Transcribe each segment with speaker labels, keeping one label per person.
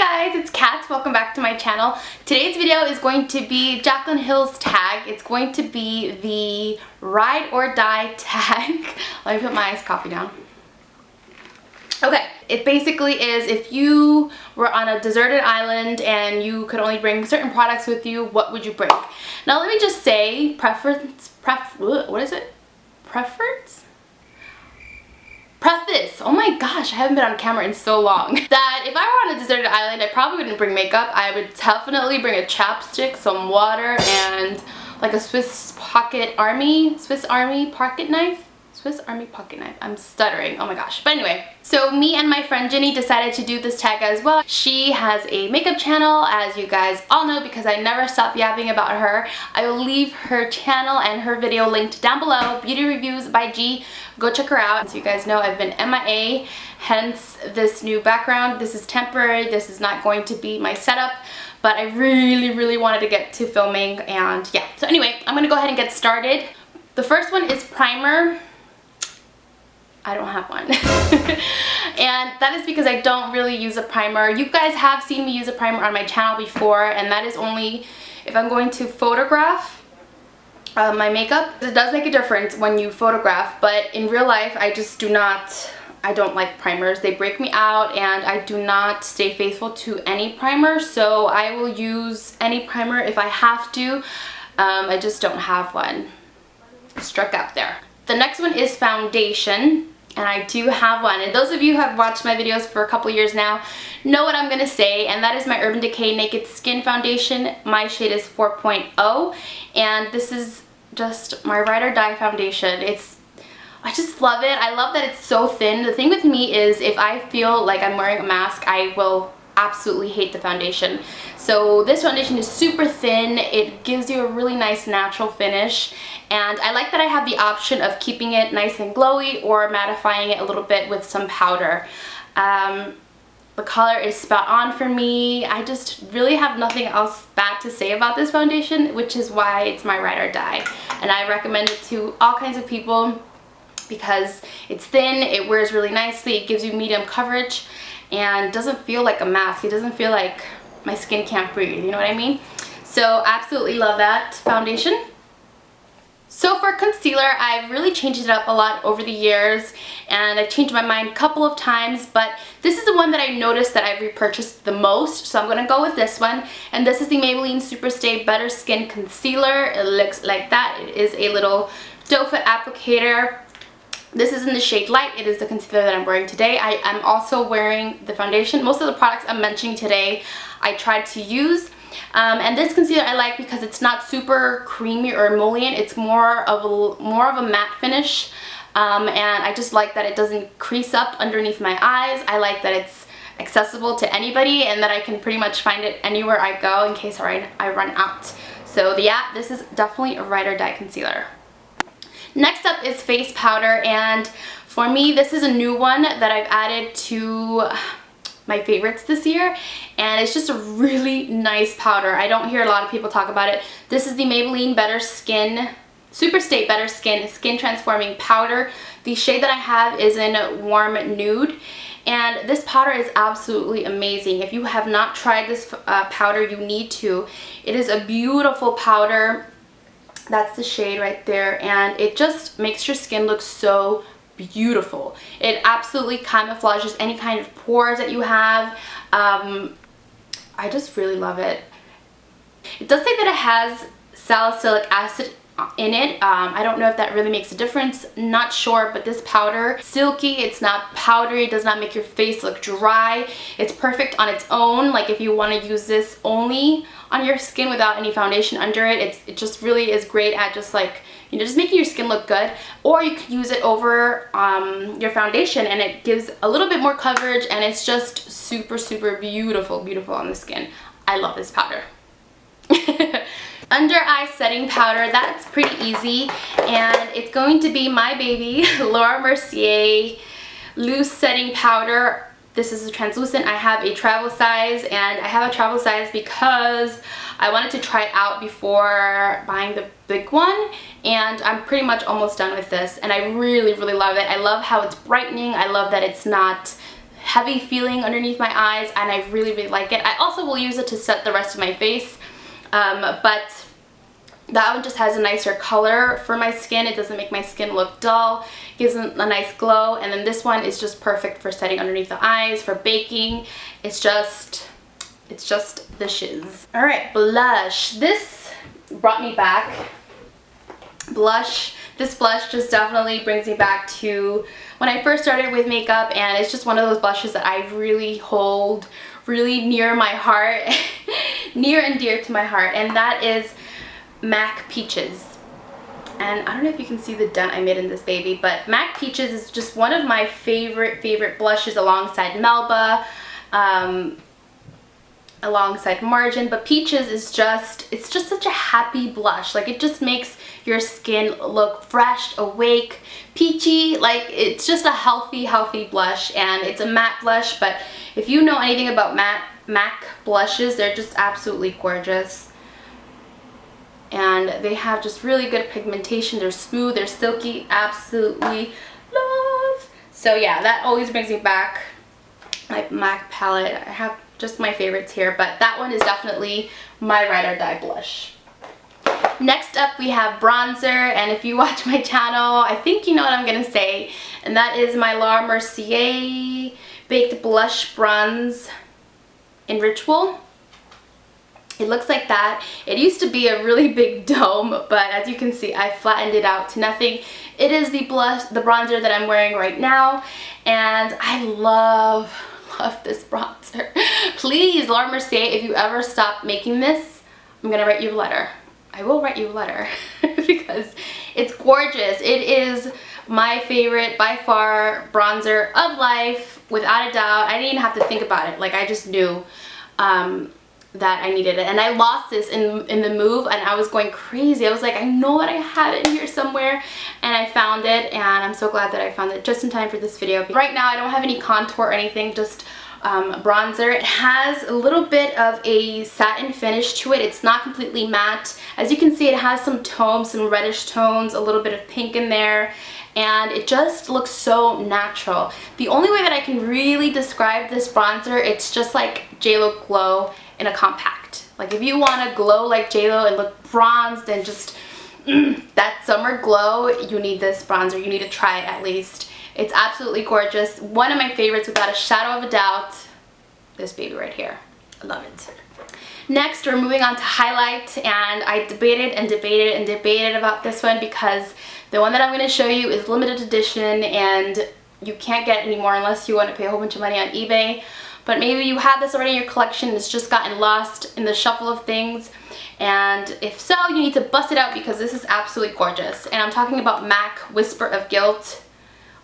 Speaker 1: Hi guys, it's Kat. Welcome back to my channel. Today's video is going to be Jaclyn Hill's tag. It's going to be the ride or die tag. Let me put my iced coffee down. Okay, it basically is if you were on a deserted island and you could only bring certain products with you, what would you bring? Now let me just say, preface, oh my gosh, I haven't been on camera in so long, that if I were on a deserted island, I probably wouldn't bring makeup. I would definitely bring a chapstick, some water, and like a Swiss Army pocket knife. I'm stuttering, oh my gosh. But anyway, so me and my friend Jenny decided to do this tag as well. She has a makeup channel, as you guys all know, because I never stop yapping about her. I will leave her channel and her video linked down below. Beauty Reviews by G. Go check her out. As you guys know, I've been MIA, hence this new background. This is temporary. This is not going to be my setup, but I really wanted to get to filming, and yeah. So anyway, I'm gonna go ahead and get started. The first one is primer. I don't have one. And that is because I don't really use a primer. You guys have seen me use a primer on my channel before, and that is only if I'm going to photograph my makeup. It does make a difference when you photograph, but in real life I just I don't like primers. They break me out, and I do not stay faithful to any primer, so I will use any primer if I have to. I just don't have one. Struck out there. The next one is foundation, and I do have one, and those of you who have watched my videos for a couple years now know what I'm gonna say, and that is my Urban Decay Naked Skin Foundation. My shade is 4.0, and this is just my ride or die foundation. I just love it. I love that it's so thin. The thing with me is if I feel like I'm wearing a mask, I will absolutely hate the foundation. So this foundation is super thin. It gives you a really nice natural finish, and I like that I have the option of keeping it nice and glowy or mattifying it a little bit with some powder. The color is spot on for me. I just really have nothing else bad to say about this foundation, which is why it's my ride or die, and I recommend it to all kinds of people because it's thin, it wears really nicely, it gives you medium coverage, and doesn't feel like a mask. It doesn't feel like my skin can't breathe, you know what I mean? So absolutely love that foundation. So for concealer, I've really changed it up a lot over the years, and I've changed my mind a couple of times, but this is the one that I noticed that I've repurchased the most, so I'm gonna go with this one. And this is the Maybelline Superstay Better Skin Concealer. It looks like that. It is a little doe foot applicator. This is in the shade Light. It is the concealer that I'm wearing today. I am also wearing the foundation. Most of the products I'm mentioning today I tried to use. And this concealer I like because it's not super creamy or emollient. It's more of a matte finish. And I just like that it doesn't crease up underneath my eyes. I like that it's accessible to anybody and that I can pretty much find it anywhere I go in case I run out. So yeah, this is definitely a ride or die concealer. Next up is face powder, and for me this is a new one that I've added to my favorites this year, and it's just a really nice powder. I don't hear a lot of people talk about it. This is the Maybelline Superstay Better Skin Skin Transforming Powder. The shade that I have is in Warm Nude, and this powder is absolutely amazing. If you have not tried this powder, you need to. It is a beautiful powder. That's the shade right there, and it just makes your skin look so beautiful. It absolutely camouflages any kind of pores that you have. I just really love it. It does say that it has salicylic acid in it. I don't know if that really makes a difference, not sure, but this powder, silky, it's not powdery, it does not make your face look dry. It's perfect on its own, like if you want to use this only on your skin without any foundation under it. It just really is great at just like, you know, just making your skin look good. Or you could use it over your foundation, and it gives a little bit more coverage, and it's just super beautiful on the skin. I love this powder. Under eye setting powder, that's pretty easy, and it's going to be my baby Laura Mercier loose setting powder. This is a translucent. I have a travel size, and I have a travel size because I wanted to try it out before buying the big one, and I'm pretty much almost done with this, and I really love it. I love how it's brightening. I love that it's not heavy feeling underneath my eyes, and I really, really like it. I also will use it to set the rest of my face, but that one just has a nicer color for my skin. It doesn't make my skin look dull. It gives it a nice glow. And then this one is just perfect for setting underneath the eyes, for baking. It's just the shiz. Alright, blush. This brought me back. Blush. This blush just definitely brings me back to when I first started with makeup, and it's just one of those blushes that I really hold really near my heart, near and dear to my heart, and that is MAC Peaches. And I don't know if you can see the dent I made in this baby, but MAC Peaches is just one of my favorite blushes, alongside Melba, alongside Margin. But Peaches is it's just such a happy blush. Like, it just makes your skin look fresh, awake, peachy. Like, it's just a healthy blush, and it's a matte blush. But if you know anything about MAC blushes, they're just absolutely gorgeous. And they have just really good pigmentation. They're smooth, they're silky, absolutely love. So yeah, that always brings me back. My MAC palette, I have just my favorites here, but that one is definitely my ride or die blush. Next up we have bronzer, and if you watch my channel, I think you know what I'm gonna say, and that is my La Mercier Baked Blush Bronze in Ritual. It looks like that. It used to be a really big dome, but as you can see, I flattened it out to nothing. It is the bronzer that I'm wearing right now, and I love this bronzer. Please, La Mercier, if you ever stop making this, I'm gonna write you a letter. I will write you a letter because it's gorgeous. It is my favorite, by far, bronzer of life, without a doubt. I didn't even have to think about it. Like, I just knew that I needed it, and I lost this in the move, and I was going crazy. I was like, I know that I had it in here somewhere, and I found it, and I'm so glad that I found it just in time for this video. Right now I don't have any contour or anything, just bronzer. It has a little bit of a satin finish to it. It's not completely matte. As you can see, it has some tones, some reddish tones, a little bit of pink in there, and it just looks so natural. The only way that I can really describe this bronzer, it's just like JLo Glow in a compact. Like, if you want to glow like JLo and look bronzed and just that summer glow, you need this bronzer. You need to try it at least. It's absolutely gorgeous. One of my favorites, without a shadow of a doubt, this baby right here. I love it. Next, we're moving on to highlight, and I debated about this one because the one that I'm going to show you is limited edition, and you can't get it anymore unless you want to pay a whole bunch of money on eBay. But maybe you have this already in your collection, it's just gotten lost in the shuffle of things, and if so, you need to bust it out because this is absolutely gorgeous. And I'm talking about MAC Whisper of Guilt.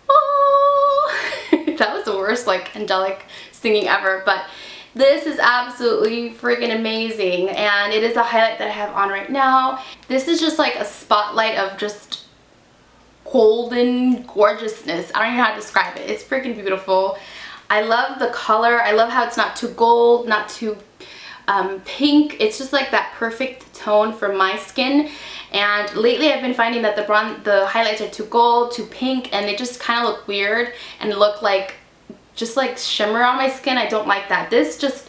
Speaker 1: Oh, that was the worst, like, angelic singing ever, but this is absolutely freaking amazing, and it is a highlight that I have on right now. This is just like a spotlight of just golden gorgeousness. I don't even know how to describe it. It's freaking beautiful. I love the color. I love how it's not too gold, not too pink. It's just like that perfect tone for my skin. And lately I've been finding that the highlights are too gold, too pink, and they just kind of look weird and look like just like shimmer on my skin. I don't like that. This just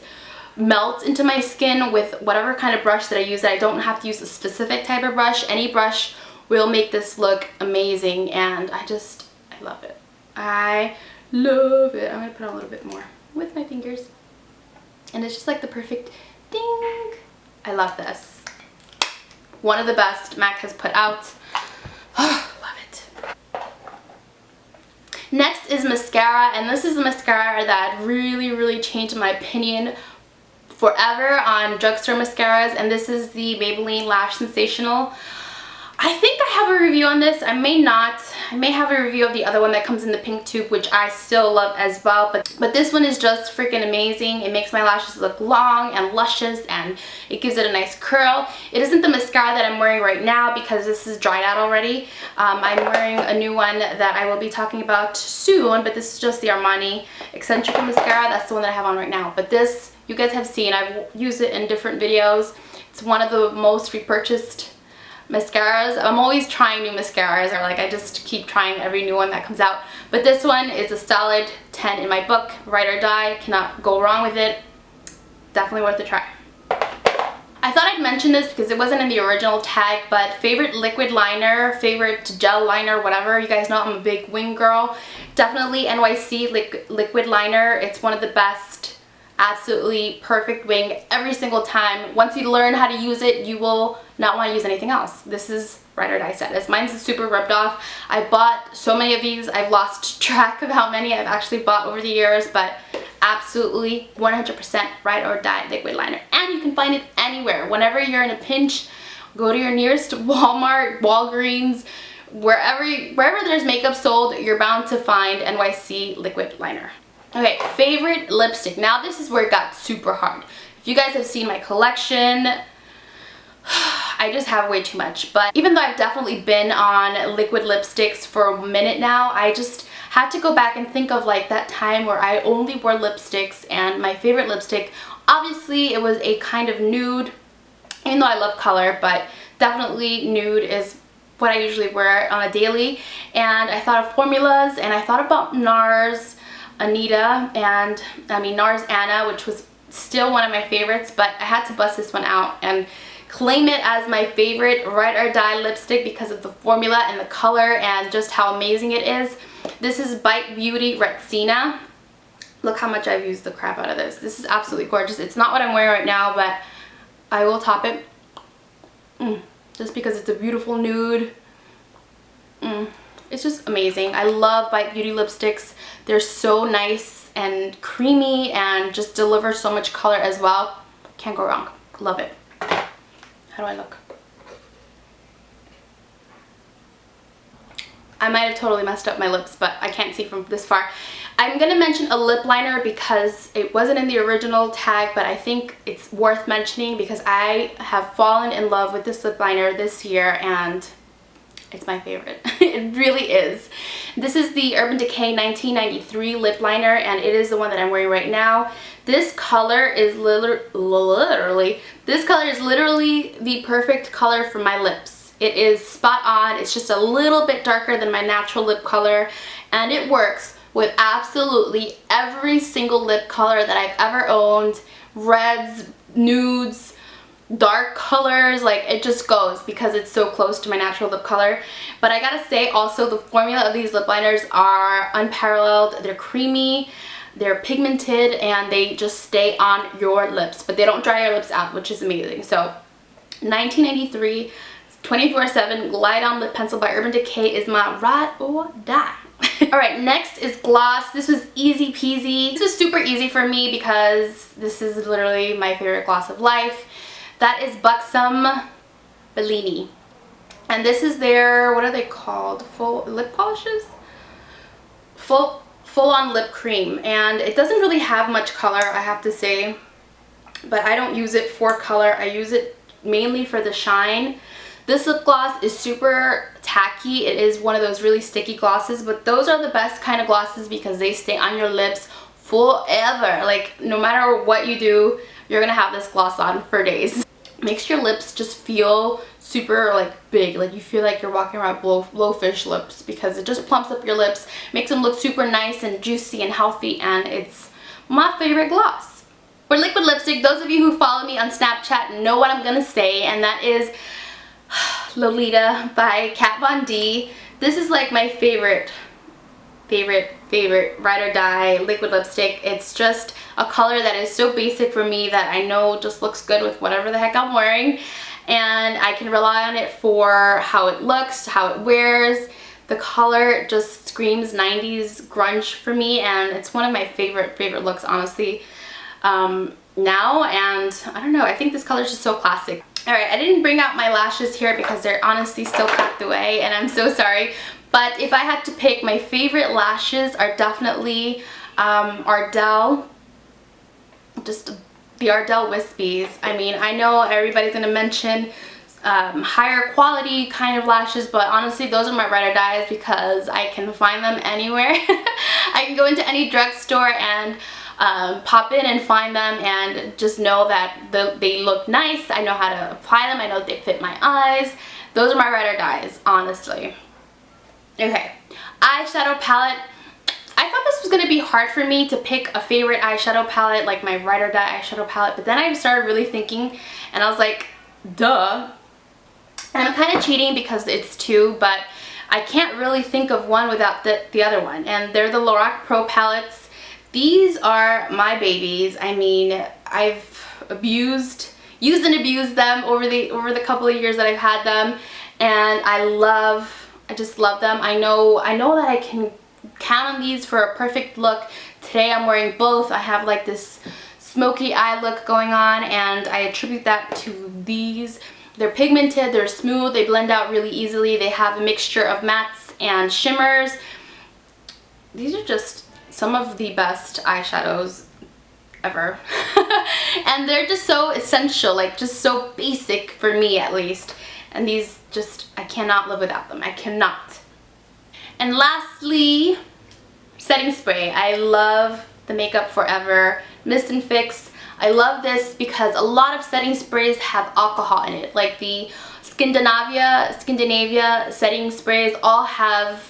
Speaker 1: melts into my skin with whatever kind of brush that I use. I don't have to use a specific type of brush. Any brush will make this look amazing, and I love it. I love it. I'm gonna put on a little bit more with my fingers, and it's just like the perfect ding. I love this. One of the best MAC has put out. Oh, love it. Next is mascara, and this is a mascara that really changed my opinion forever on drugstore mascaras, and this is the Maybelline Lash Sensational. I think I have a review on this. I may not. I may have a review of the other one that comes in the pink tube, which I still love as well. But this one is just freaking amazing. It makes my lashes look long and luscious, and it gives it a nice curl. It isn't the mascara that I'm wearing right now because this is dried out already. I'm wearing a new one that I will be talking about soon, but this is just the Armani Eccentric mascara. That's the one that I have on right now. But this, you guys have seen. I've used it in different videos. It's one of the most repurchased mascaras. I'm always trying new mascaras, or like I just keep trying every new one that comes out. But this one is a solid 10 in my book. Ride or die, cannot go wrong with it. Definitely worth a try. I thought I'd mention this because it wasn't in the original tag, but favorite liquid liner, favorite gel liner, whatever. You guys know I'm a big wing girl. Definitely NYC liquid liner. It's one of the best, absolutely perfect wing every single time. Once you learn how to use it, you will not want to use anything else. This is ride or die status. Mine's super rubbed off. I bought so many of these. I've lost track of how many I've actually bought over the years, but absolutely 100% ride or die liquid liner. And you can find it anywhere. Whenever you're in a pinch, go to your nearest Walmart, Walgreens, wherever there's makeup sold, you're bound to find NYC liquid liner. Okay, favorite lipstick. Now this is where it got super hard. If you guys have seen my collection, I just have way too much. But even though I've definitely been on liquid lipsticks for a minute now, I just had to go back and think of like that time where I only wore lipsticks, and my favorite lipstick, obviously it was a kind of nude, even though I love color, but definitely nude is what I usually wear on a daily. And I thought of formulas, and I thought about NARS Anita, and NARS Anna, which was still one of my favorites, but I had to bust this one out and claim it as my favorite ride or die lipstick because of the formula and the color and just how amazing it is. This is Bite Beauty RETSINA. Look how much I've used the crap out of this. This is absolutely gorgeous. It's not what I'm wearing right now, but I will top it. Just because it's a beautiful nude. It's just amazing. I love Bite Beauty lipsticks. They're so nice and creamy and just deliver so much color as well. Can't go wrong. Love it. How do I look? I might have totally messed up my lips, but I can't see from this far. I'm going to mention a lip liner because it wasn't in the original tag, but I think it's worth mentioning because I have fallen in love with this lip liner this year, and it's my favorite. It really is. This is the Urban Decay 1993 lip liner, and it is the one that I'm wearing right now. This color is literally the perfect color for my lips. It is spot on. It's just a little bit darker than my natural lip color, and it works with absolutely every single lip color that I've ever owned. Reds, nudes, dark colors, like it just goes because it's so close to my natural lip color. But I gotta say also, the formula of these lip liners are unparalleled. They're creamy, they're pigmented, and they just stay on your lips, but they don't dry your lips out, which is amazing. So 1993 24/7 Glide On Lip Pencil by Urban Decay is my ride or die. Alright, next is gloss. This was easy peasy. This was super easy for me because this is literally my favorite gloss of life. That is Buxom Bellini. And this is their, what are they called? Full lip polishes? Full on lip cream. And it doesn't really have much color, I have to say. But I don't use it for color. I use it mainly for the shine. This lip gloss is super tacky. It is one of those really sticky glosses, but those are the best kind of glosses because they stay on your lips forever. Like, no matter what you do, you're gonna have this gloss on for days. Makes your lips just feel super like big, like you feel like you're walking around blowfish lips because it just plumps up your lips, makes them look super nice and juicy and healthy, and it's my favorite gloss. For liquid lipstick, those of you who follow me on Snapchat know what I'm gonna say, and that is Lolita by Kat Von D. This is like my favorite ride or die liquid lipstick. It's just a color that is so basic for me that I know just looks good with whatever the heck I'm wearing, and I can rely on it for how it looks, how it wears. The color just screams 90s grunge for me, and it's one of my favorite looks, honestly, now. And I don't know, I think this color is just so classic. Alright, I didn't bring out my lashes here because they're honestly still packed away, and I'm so sorry. But if I had to pick, my favorite lashes are definitely Ardell. Just the Ardell Wispies. I mean, I know everybody's going to mention higher quality kind of lashes, but honestly those are my ride or dies because I can find them anywhere. I can go into any drugstore and pop in and find them and just know that they look nice. I know how to apply them. I know they fit my eyes. Those are my ride or dies, honestly. Okay, eyeshadow palette. I thought this was going to be hard for me to pick a favorite eyeshadow palette, like my ride or die eyeshadow palette, but then I started really thinking and I was like, duh. And I'm kind of cheating because it's two, but I can't really think of one without the other one, and they're the Lorac Pro palettes. These are my babies. I mean, I've used and abused them over the couple of years that I've had them, and I just love them. I know that I can count on these for a perfect look. Today I'm wearing both. I have like this smoky eye look going on, and I attribute that to these. They're pigmented, they're smooth, they blend out really easily. They have a mixture of mattes and shimmers. These are just some of the best eyeshadows ever. And they're just so essential, like just so basic for me at least. And these just, I cannot live without them. I cannot. And lastly, setting spray. I love the Makeup Forever Mist and Fix. I love this because a lot of setting sprays have alcohol in it. Like the Scandinavia setting sprays all have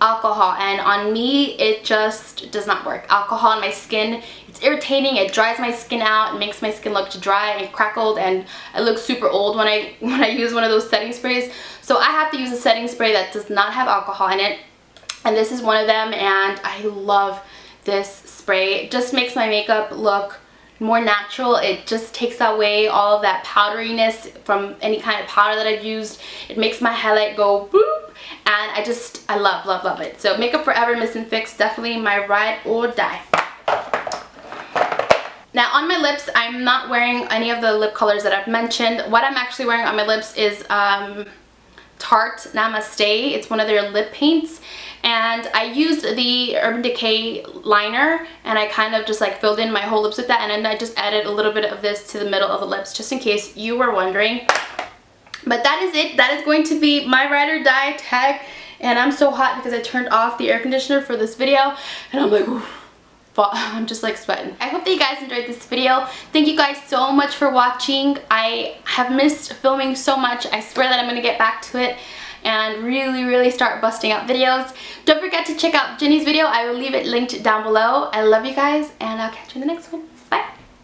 Speaker 1: alcohol, and on me it just does not work. Alcohol on my skin, it's irritating, it dries my skin out, it makes my skin look dry and crackled, and I look super old when I use one of those setting sprays. So I have to use a setting spray that does not have alcohol in it, and this is one of them, and I love this spray. It just makes my makeup look more natural. It just takes away all of that powderiness from any kind of powder that I've used. It makes my highlight go boop, and I love it. So Makeup Forever Mist and Fix, definitely my ride or die. Now on my lips, I'm not wearing any of the lip colors that I've mentioned. What I'm actually wearing on my lips is Tarte Namaste. It's one of their lip paints, and I used the Urban Decay liner, and I kind of just like filled in my whole lips with that, and then I just added a little bit of this to the middle of the lips, just in case you were wondering. But that is it. That is going to be my ride or die tag, and I'm so hot because I turned off the air conditioner for this video, and I'm like, oof. I'm just like sweating. I hope that you guys enjoyed this video. Thank you guys so much for watching. I have missed filming so much. I swear that I'm going to get back to it and really start busting out videos. Don't forget to check out Jenny's video. I will leave it linked down below. I love you guys, and I'll catch you in the next one.